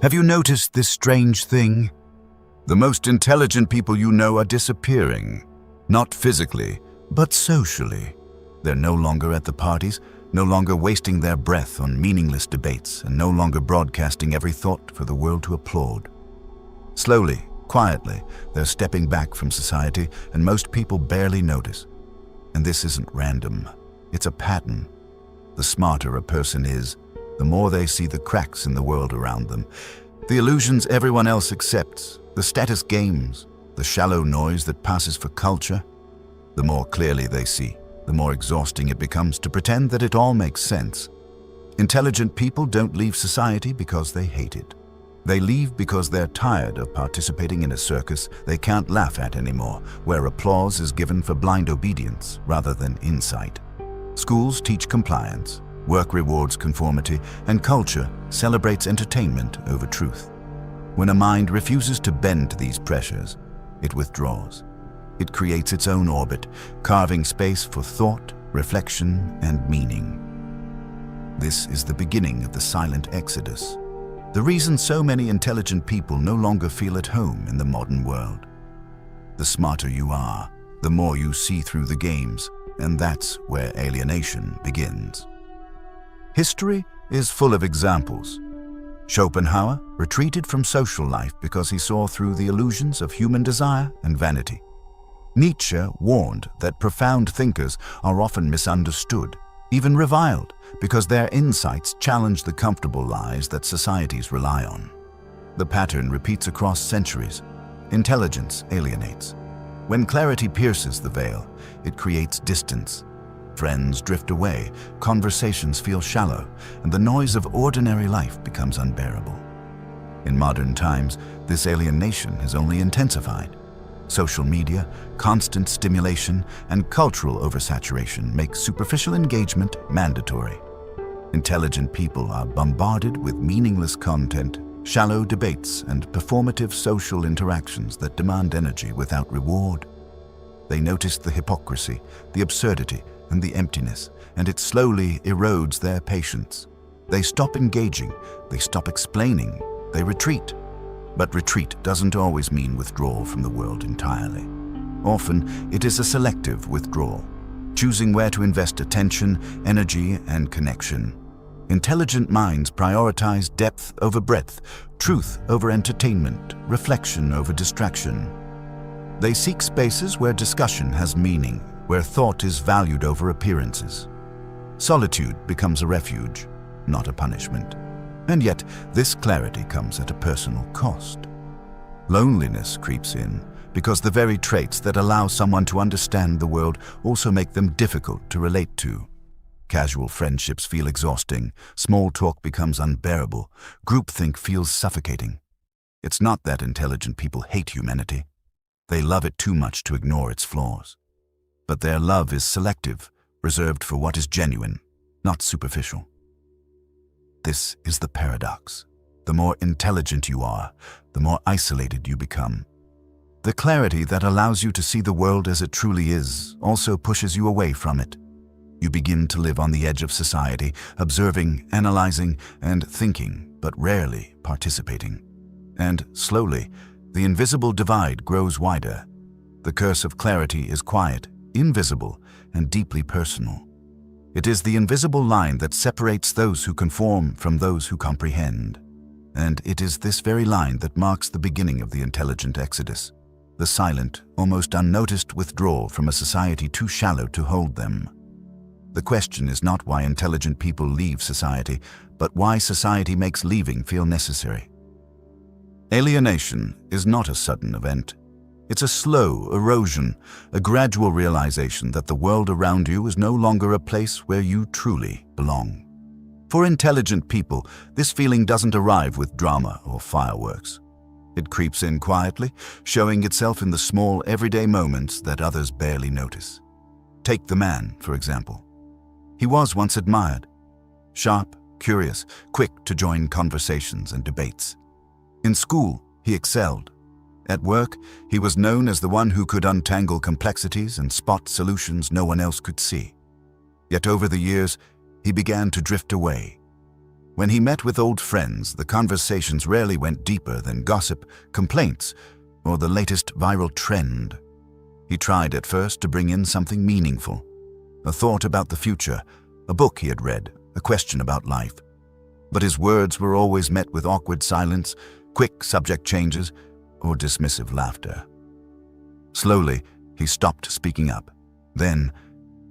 Have you noticed this strange thing? The most intelligent people you know are disappearing. Not physically, but socially. They're no longer at the parties, no longer wasting their breath on meaningless debates, and no longer broadcasting every thought for the world to applaud. Slowly, quietly, they're stepping back from society, and most people barely notice. And this isn't random. It's a pattern. The smarter a person is, the more they see the cracks in the world around them, the illusions everyone else accepts, the status games, the shallow noise that passes for culture. The more clearly they see, the more exhausting it becomes to pretend that it all makes sense. Intelligent people don't leave society because they hate it. They leave because they're tired of participating in a circus they can't laugh at anymore, where applause is given for blind obedience rather than insight. Schools teach compliance, work rewards conformity, and culture celebrates entertainment over truth. When a mind refuses to bend to these pressures, it withdraws. It creates its own orbit, carving space for thought, reflection, and meaning. This is the beginning of the silent exodus. The reason so many intelligent people no longer feel at home in the modern world. The smarter you are, the more you see through the games, and that's where alienation begins. History is full of examples. Schopenhauer retreated from social life because he saw through the illusions of human desire and vanity. Nietzsche warned that profound thinkers are often misunderstood, even reviled, because their insights challenge the comfortable lies that societies rely on. The pattern repeats across centuries. Intelligence alienates. When clarity pierces the veil, it creates distance. Friends drift away, conversations feel shallow, and the noise of ordinary life becomes unbearable. In modern times, this alienation has only intensified. Social media, constant stimulation, and cultural oversaturation make superficial engagement mandatory. Intelligent people are bombarded with meaningless content, shallow debates, and performative social interactions that demand energy without reward. They notice the hypocrisy, the absurdity, and the emptiness, and it slowly erodes their patience. They stop engaging, they stop explaining, they retreat. But retreat doesn't always mean withdrawal from the world entirely. Often, it is a selective withdrawal, choosing where to invest attention, energy, and connection. Intelligent minds prioritize depth over breadth, truth over entertainment, reflection over distraction. They seek spaces where discussion has meaning, where thought is valued over appearances. Solitude becomes a refuge, not a punishment. And yet, this clarity comes at a personal cost. Loneliness creeps in because the very traits that allow someone to understand the world also make them difficult to relate to. Casual friendships feel exhausting, small talk becomes unbearable, groupthink feels suffocating. It's not that intelligent people hate humanity. They love it too much to ignore its flaws. But their love is selective, reserved for what is genuine, not superficial. This is the paradox. The more intelligent you are, the more isolated you become. The clarity that allows you to see the world as it truly is also pushes you away from it. You begin to live on the edge of society, observing, analyzing, and thinking, but rarely participating. And slowly, the invisible divide grows wider. The curse of clarity is quiet, invisible, and deeply personal. It is the invisible line that separates those who conform from those who comprehend. And it is this very line that marks the beginning of the intelligent exodus, the silent, almost unnoticed withdrawal from a society too shallow to hold them. The question is not why intelligent people leave society, but why society makes leaving feel necessary. Alienation is not a sudden event. It's a slow erosion, a gradual realization that the world around you is no longer a place where you truly belong. For intelligent people, this feeling doesn't arrive with drama or fireworks. It creeps in quietly, showing itself in the small, everyday moments that others barely notice. Take the man, for example. He was once admired. Sharp, curious, quick to join conversations and debates. In school, he excelled. At work, he was known as the one who could untangle complexities and spot solutions no one else could see. Yet over the years, he began to drift away. When he met with old friends, the conversations rarely went deeper than gossip, complaints, or the latest viral trend. He tried at first to bring in something meaningful, a thought about the future, a book he had read, a question about life. But his words were always met with awkward silence, quick subject changes, or dismissive laughter. Slowly, he stopped speaking up. Then,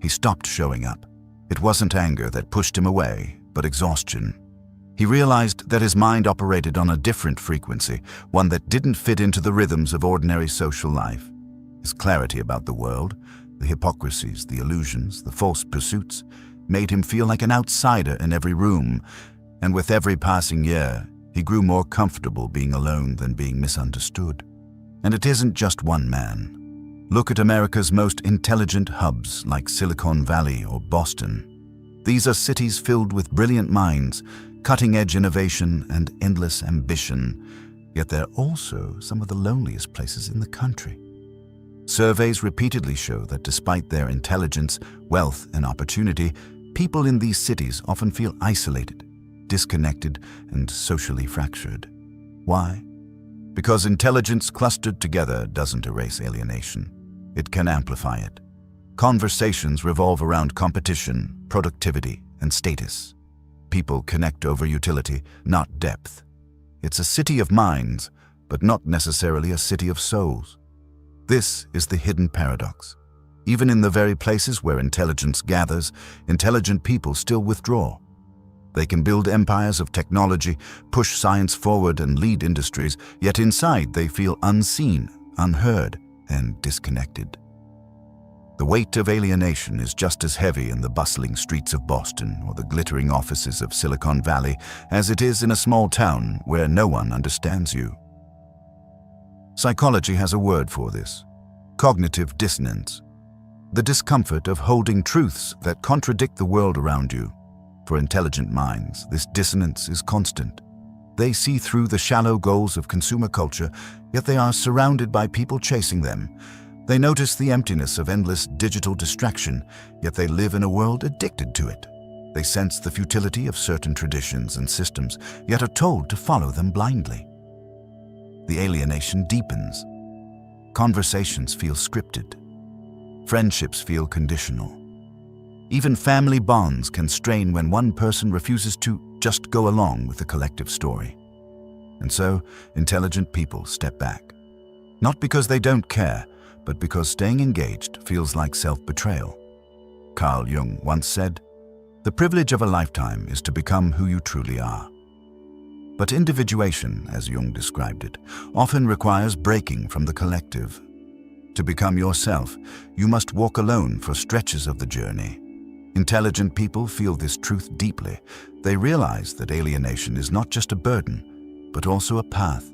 he stopped showing up. It wasn't anger that pushed him away, but exhaustion. He realized that his mind operated on a different frequency, one that didn't fit into the rhythms of ordinary social life. His clarity about the world, the hypocrisies, the illusions, the false pursuits, made him feel like an outsider in every room, and with every passing year, he grew more comfortable being alone than being misunderstood. And it isn't just one man. Look at America's most intelligent hubs like Silicon Valley or Boston. These are cities filled with brilliant minds, cutting-edge innovation, and endless ambition, yet they're also some of the loneliest places in the country. Surveys repeatedly show that despite their intelligence, wealth, and opportunity, people in these cities often feel isolated, disconnected, and socially fractured. Why? Because intelligence clustered together doesn't erase alienation. It can amplify it. Conversations revolve around competition, productivity, and status. People connect over utility, not depth. It's a city of minds, but not necessarily a city of souls. This is the hidden paradox. Even in the very places where intelligence gathers, intelligent people still withdraw. They can build empires of technology, push science forward, and lead industries, yet inside they feel unseen, unheard, and disconnected. The weight of alienation is just as heavy in the bustling streets of Boston or the glittering offices of Silicon Valley as it is in a small town where no one understands you. Psychology has a word for this: cognitive dissonance. The discomfort of holding truths that contradict the world around you. For intelligent minds, this dissonance is constant. They see through the shallow goals of consumer culture, yet they are surrounded by people chasing them. They notice the emptiness of endless digital distraction, yet they live in a world addicted to it. They sense the futility of certain traditions and systems, yet are told to follow them blindly. The alienation deepens. Conversations feel scripted. Friendships feel conditional. Even family bonds can strain when one person refuses to just go along with the collective story. And so, intelligent people step back. Not because they don't care, but because staying engaged feels like self-betrayal. Carl Jung once said, "The privilege of a lifetime is to become who you truly are." But individuation, as Jung described it, often requires breaking from the collective. To become yourself, you must walk alone for stretches of the journey. Intelligent people feel this truth deeply. They realize that alienation is not just a burden, but also a path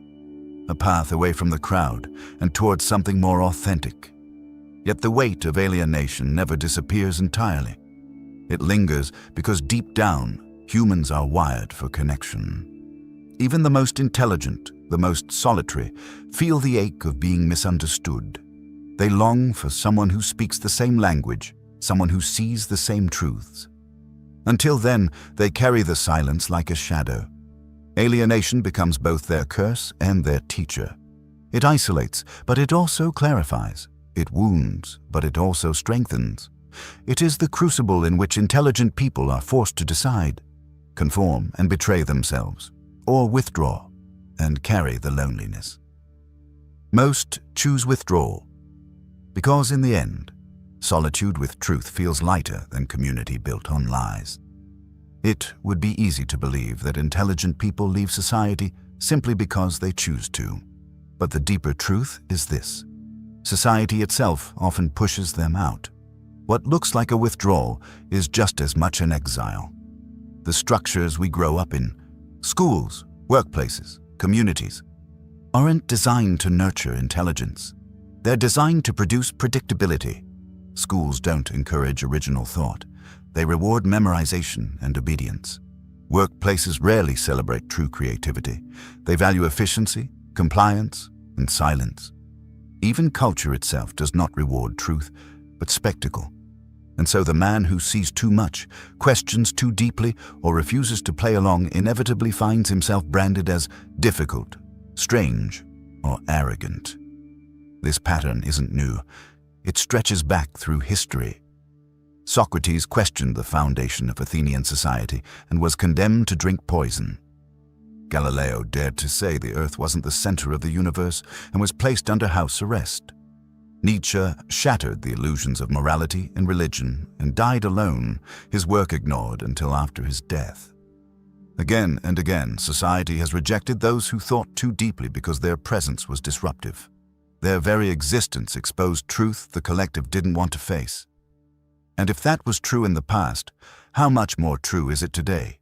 away from the crowd and towards something more authentic. Yet the weight of alienation never disappears entirely. It lingers because deep down, humans are wired for connection. Even the most intelligent, the most solitary, feel the ache of being misunderstood. They long for someone who speaks the same language, someone who sees the same truths. Until then, they carry the silence like a shadow. Alienation becomes both their curse and their teacher. It isolates, but it also clarifies. It wounds, but it also strengthens. It is the crucible in which intelligent people are forced to decide, conform and betray themselves, or withdraw and carry the loneliness. Most choose withdrawal, because in the end, solitude with truth feels lighter than community built on lies. It would be easy to believe that intelligent people leave society simply because they choose to. But the deeper truth is this: society itself often pushes them out. What looks like a withdrawal is just as much an exile. The structures we grow up in, schools, workplaces, communities, aren't designed to nurture intelligence. They're designed to produce predictability. Schools don't encourage original thought. They reward memorization and obedience. Workplaces rarely celebrate true creativity. They value efficiency, compliance, and silence. Even culture itself does not reward truth, but spectacle. And so the man who sees too much, questions too deeply, or refuses to play along inevitably finds himself branded as difficult, strange, or arrogant. This pattern isn't new. It stretches back through history. Socrates questioned the foundation of Athenian society and was condemned to drink poison. Galileo dared to say the earth wasn't the center of the universe and was placed under house arrest. Nietzsche shattered the illusions of morality and religion and died alone, his work ignored until after his death. Again and again, society has rejected those who thought too deeply because their presence was disruptive. Their very existence exposed truth the collective didn't want to face. And if that was true in the past, how much more true is it today?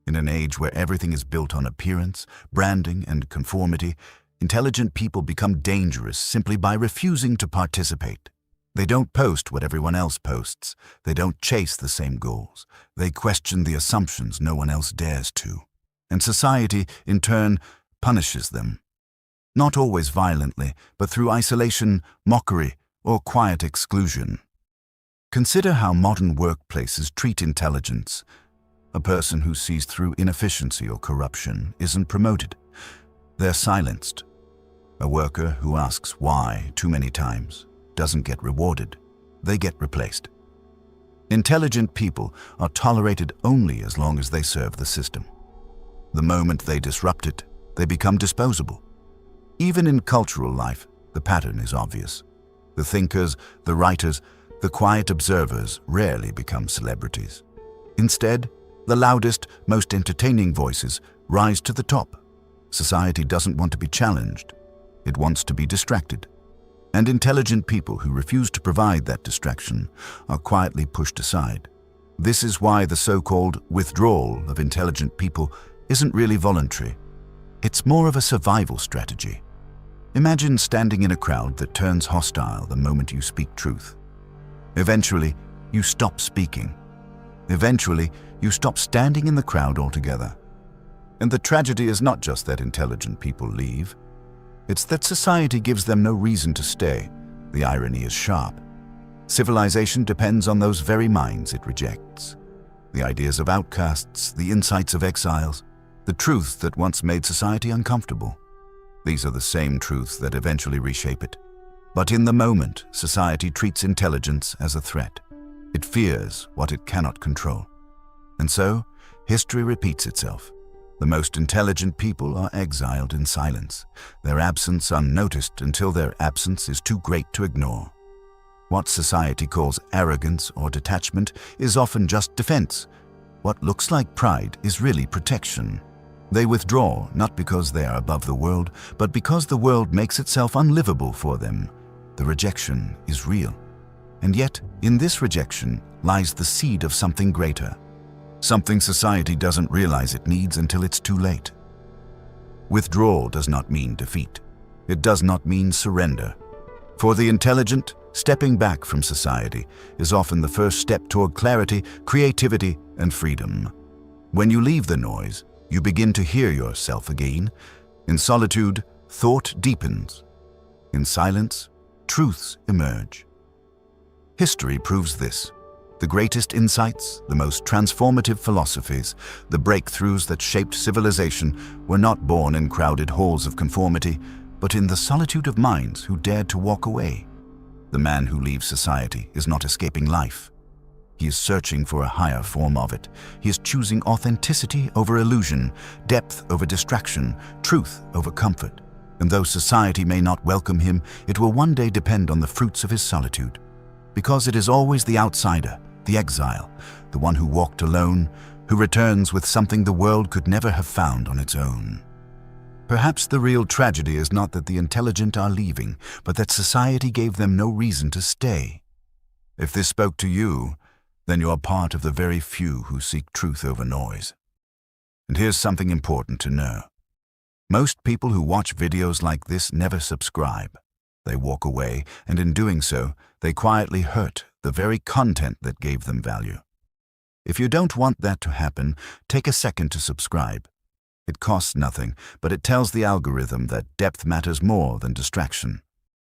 In an age where everything is built on appearance, branding, and conformity, intelligent people become dangerous simply by refusing to participate. They don't post what everyone else posts. They don't chase the same goals. They question the assumptions no one else dares to. And society, in turn, punishes them. Not always violently, but through isolation, mockery, or quiet exclusion. Consider how modern workplaces treat intelligence. A person who sees through inefficiency or corruption isn't promoted. They're silenced. A worker who asks why too many times doesn't get rewarded. They get replaced. Intelligent people are tolerated only as long as they serve the system. The moment they disrupt it, they become disposable. Even in cultural life, the pattern is obvious. The thinkers, the writers, the quiet observers rarely become celebrities. Instead, the loudest, most entertaining voices rise to the top. Society doesn't want to be challenged. It wants to be distracted. And intelligent people who refuse to provide that distraction are quietly pushed aside. This is why the so-called withdrawal of intelligent people isn't really voluntary. It's more of a survival strategy. Imagine standing in a crowd that turns hostile the moment you speak truth. Eventually, you stop speaking. Eventually, you stop standing in the crowd altogether. And the tragedy is not just that intelligent people leave. It's that society gives them no reason to stay. The irony is sharp. Civilization depends on those very minds it rejects. The ideas of outcasts, the insights of exiles, the truths that once made society uncomfortable. These are the same truths that eventually reshape it. But in the moment, society treats intelligence as a threat. It fears what it cannot control. And so, history repeats itself. The most intelligent people are exiled in silence, their absence unnoticed until their absence is too great to ignore. What society calls arrogance or detachment is often just defense. What looks like pride is really protection. They withdraw not because they are above the world, but because the world makes itself unlivable for them. The rejection is real. And yet, in this rejection lies the seed of something greater. Something society doesn't realize it needs until it's too late. Withdrawal does not mean defeat. It does not mean surrender. For the intelligent, stepping back from society is often the first step toward clarity, creativity, and freedom. When you leave the noise, you begin to hear yourself again. In solitude, thought deepens. In silence, truths emerge. History proves this. The greatest insights, the most transformative philosophies, the breakthroughs that shaped civilization were not born in crowded halls of conformity, but in the solitude of minds who dared to walk away. The man who leaves society is not escaping life. He is searching for a higher form of it. He is choosing authenticity over illusion, depth over distraction, truth over comfort. And though society may not welcome him, it will one day depend on the fruits of his solitude. Because it is always the outsider, the exile, the one who walked alone, who returns with something the world could never have found on its own. Perhaps the real tragedy is not that the intelligent are leaving, but that society gave them no reason to stay. If this spoke to you, then you are part of the very few who seek truth over noise. And here's something important to know. Most people who watch videos like this never subscribe. They walk away, and in doing so, they quietly hurt the very content that gave them value. If you don't want that to happen, take a second to subscribe. It costs nothing, but it tells the algorithm that depth matters more than distraction.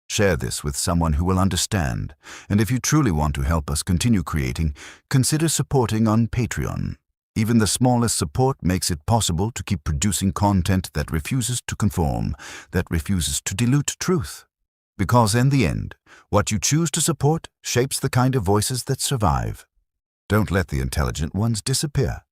Share this with someone who will understand, and if you truly want to help us continue creating, consider supporting on Patreon. Even the smallest support makes it possible to keep producing content that refuses to conform, that refuses to dilute truth. Because in the end, what you choose to support shapes the kind of voices that survive. Don't let the intelligent ones disappear.